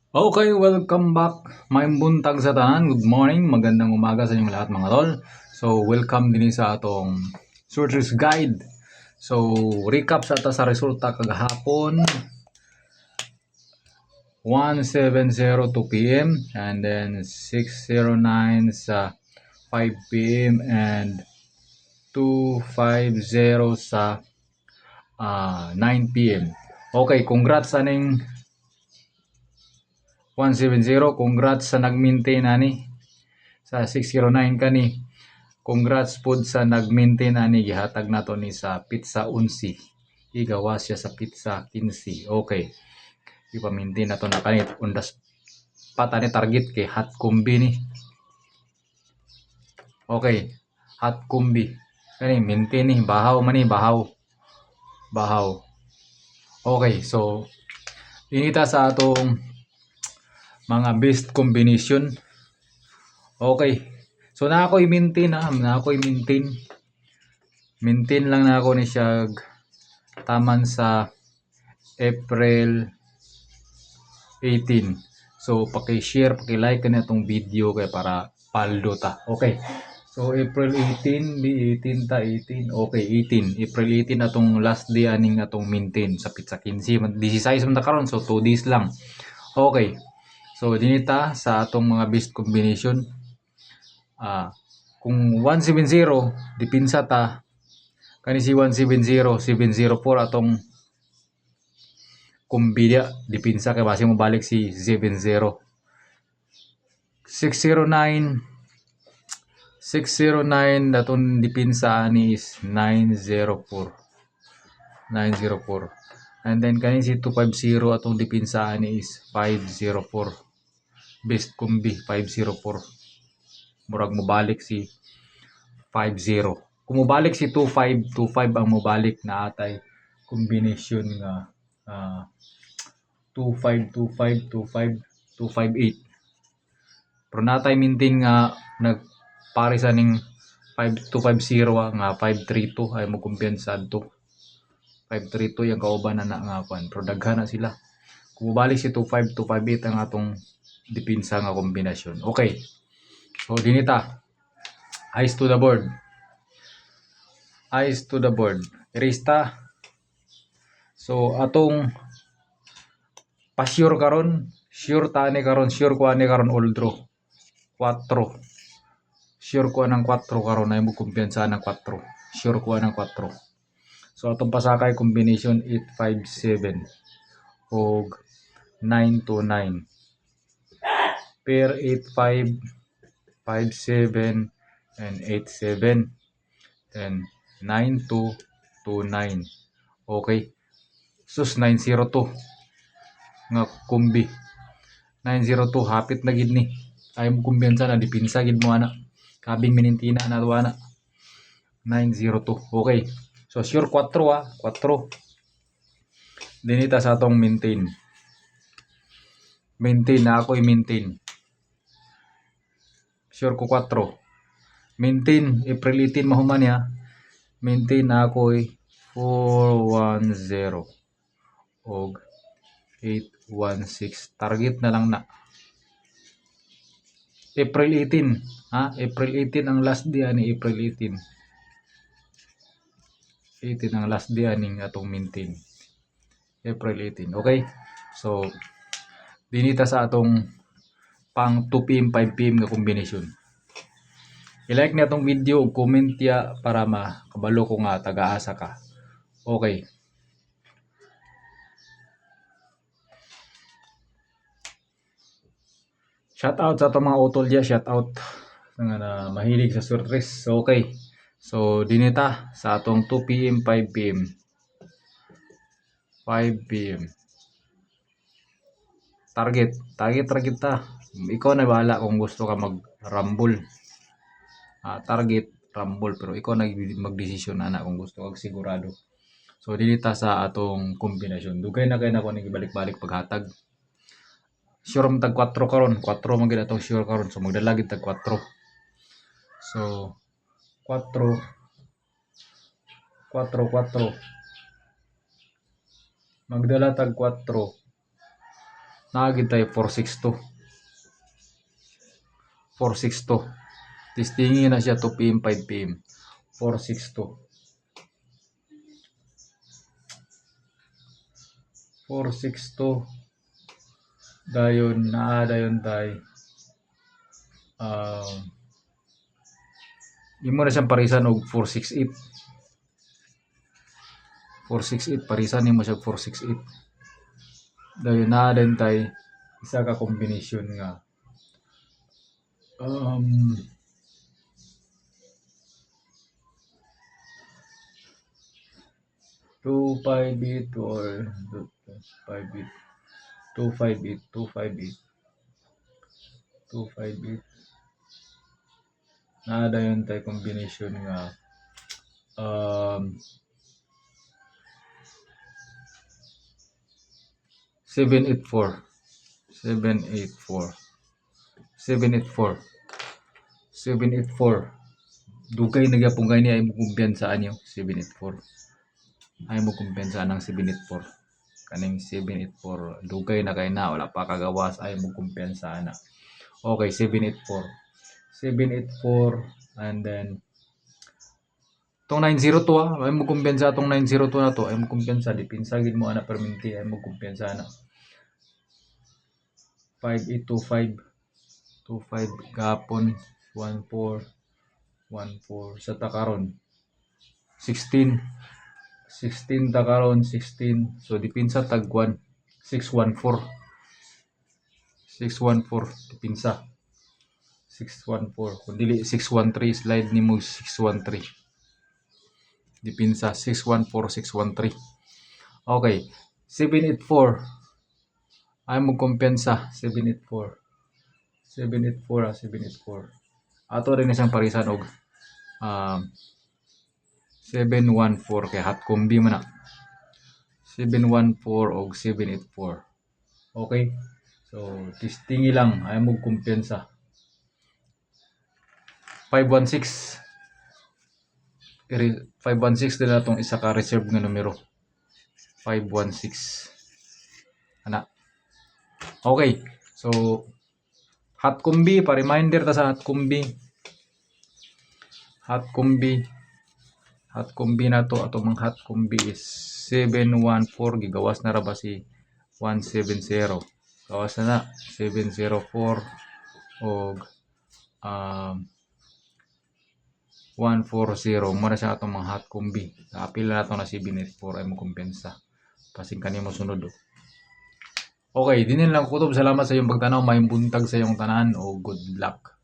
Okay, welcome back. May buntag sa tanan. Good morning. Magandang umaga sa inyong lahat mga tol. So, welcome din sa atong Sortress Guide. So, recap sa ata sa resulta kagahapon. 17:02 p.m. and then 6:09 sa 5 p.m. and 2:50 sa 9 p.m. Okay, congrats aning 170. Congrats sa nag-maintain ani sa 609 kani. Congrats pod sa nag-maintain ani gihatag nato ni sa pizza 11. Igawas siya sa pizza 15. Okay. Ipa-maintain nato na kani undas pata ni target kay hot combi ni. Okay. Hot combi. Kani maintain ni bahaw man ni bahaw. Bahaw. Okay, so inita sa atong mga best combination. Okay. So na ako i-maintain na ako i-maintain. Maintain lang na ako ni siya taman sa April 18. So paki-share, paki-like na itong video kay para paldo ta. Okay. So April 18, di 18 ta 18. Okay, 18. April 18 atong last day aning atong maintain sa pizza 15. 16 man ta karon, so 2 days lang. Okay. So dinita sa atong mga best combination. Kung 170 dipinsa ta kani si 170 704 atong kumbilya dipinsa kay base mo balik si 70 609 609 daton dipinsa ani is 904 904 and then kani si 250 atong dipinsa ani is 504 best kumbi 504 murag mo balik si 50 kung mobalik si 25 ang mobalik na atay combination nga 25 25 258 pero natay maintain nga nagpare sa ning 5250 nga 532 ay mo kumpiyansa adto 532 yung kauban na nga kwan pero daghan na sila kung mobalik si 25 258 ang atong dipinsa nga kombinasyon. Okay, so dinita eyes to the board. Eyes to the board. Erista. So atong pa-sure karon, sure ta ni karon, sure ko ani karon all draw. 4. Sure ko anang 4 karon ay mo kumpiyansa ng 4. Sure ko anang 4. So atong pasakay combination 857 og 929. Pair 85 57 and 87 then 9229. Okay. Sus 902 nga kumbi. 902 hapit na gid ni. Ay mo kumbiyansa na dipinsa gid mo ana. Kabing minintina na to ana. 902. Okay. So sure 4 4. Dinita sa atong maintain. Maintain na ako i-maintain. Sure ko 4. Maintain April 18 mahuman ya. Maintain na ako 410 og 816. Target na lang na. April 18. April 18 ang last day ani April 18. 18 ang last day aning atong maintain. April 18. Okay? So dinita sa atong pang 2 PM 5 PM nga kombinasyon. I-like na itong video ug comment ya para makabalo ko nga taga-asa ka. Okay. Shout out sa itong mga utol dya. Shout out nga na mahilig sa surtres. So, okay. So dinita sa atong 2 PM 5 PM. 5 PM. Target ta. Ikaw na bahala kung gusto ka mag-rumble. Target rumble pero ikaw na magdesisyon ana kung gusto kag sigurado. So dinita sa atong kombinasyon. Dugay na kay nako ning ibalik-balik paghatag. Sure man tag 4 karon, 4 man gid atong sure karon. So magdala gid tag 4. So 4 4 4 magdala tag 4 Naagid tayo 462. 462. Tistingin na siya 2 PM, 5 PM. 462. 462. Dayon tayo. Imo na siyang parisan og 468. 468 parisan nimo siya 468. Dayon tayo isa ka combination nga 258 or 258 dayon tayo combination nga 784 dugay na gyapon gani ay mo kumpiyansaan niyo 784. Ay mo kumpiyansaan ng 784. Kaning 784 dugay na kay na wala pa kagawas ay mo kumpiyansaan na. Okay, 784 and then tong 902 ay mo kumpiyansa tong 902 na to ay mo kumpiyansa dipinsa gid mo ana perminti ay mo kumpiyansa na. 5825 gapon 14 sa takaron 16 takaron 16 so dipinsa tagwan 614 dipinsa 614 kun dili 613 slide nimo 613 dipinsa 613. Okay, 784 ay mo kumpiyansa 784 ato rin isang parisan og 714 kay hot combi man na 714 og 784. Okay, so tistingi lang ay mo kumpiyansa 516 din na itong isa ka reserve nga numero 516 ana. Okay, so hot combi pa reminder ta sa hot combi na to atong mga hot combi is 714 gigawas na ra ba si 170 gawas na 704 og 140 mo na siya atong mga hot combi apil na nato na 784 ay mo kumpensa pasing kanimo sunod o. Okay, dinin lang kutob. Salamat sa iyong pagtanaw. May buntag sa iyong tanan o good luck.